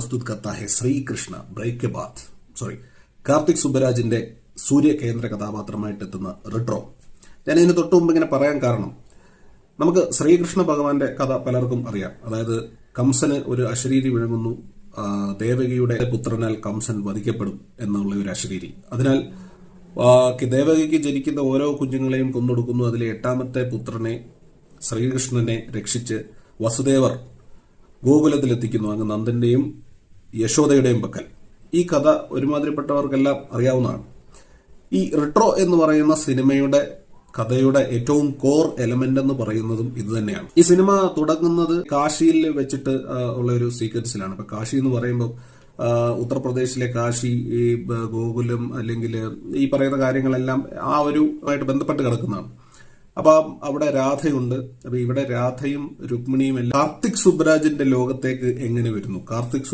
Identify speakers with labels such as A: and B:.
A: प्रस्तुत करता है ശ്രീകൃഷ്ണ ബ്രേക്ക് के बाद കാർത്തിക് സുബ്ബരാജിന്റെ സൂര്യ കേന്ദ്ര കഥാപാത്രമായിട്ടെത്തുന്ന റിട്രോ. ഞാൻ ഇതിന് തൊട്ടു മുമ്പ് ഇങ്ങനെ പറയാൻ കാരണം, നമുക്ക് ശ്രീകൃഷ്ണ ഭഗവാന്റെ കഥ പലർക്കും അറിയാം. അതായത് കംസന് ഒരു അശരീരി വിഴുങ്ങുന്നു, ദേവകിയുടെ പുത്രനാൽ കംസൻ വധിക്കപ്പെടും എന്നുള്ള ഒരു അശരീരി. അതിനാൽ ദേവകിക്ക് ജനിക്കുന്ന ഓരോ കുഞ്ഞുങ്ങളെയും കൊന്നൊടുക്കുന്നു. അതിലെ 8ാമത്തെ പുത്രനെ ശ്രീകൃഷ്ണനെ രക്ഷിച്ച് വസുദേവർ ഗോകുലത്തിലെത്തിക്കുന്നു, അങ്ങ് നന്ദന്റെയും യശോദയുടെയും പക്കൽ. ഈ കഥ ഒരുമാതിരിപ്പെട്ടവർക്കെല്ലാം അറിയാവുന്നതാണ്. ഈ റിട്രോ എന്ന് പറയുന്ന സിനിമയുടെ കഥയുടെ ഏറ്റവും കോർ എലമെന്റ് എന്ന് പറയുന്നതും ഇത് തന്നെയാണ്. ഈ സിനിമ തുടങ്ങുന്നത് കാശിയിൽ വെച്ചിട്ട് ഉള്ള ഒരു സീക്വൻസിലാണ്. ഇപ്പൊ കാശി എന്ന് പറയുമ്പോൾ ഉത്തർപ്രദേശിലെ കാശി, ഈ ഗോകുലം, അല്ലെങ്കിൽ ഈ പറയുന്ന കാര്യങ്ങളെല്ലാം ആ ഒരു ആയിട്ട് ബന്ധപ്പെട്ട് കിടക്കുന്നതാണ്. അപ്പൊ അവിടെ രാധയുണ്ട്. അപ്പൊ ഇവിടെ രാധയും രുക്മിണിയും എല്ലാം കാർത്തിക് സുബ്ബരാജിന്റെ ലോകത്തേക്ക് എങ്ങനെ വരുന്നു? കാർത്തിക്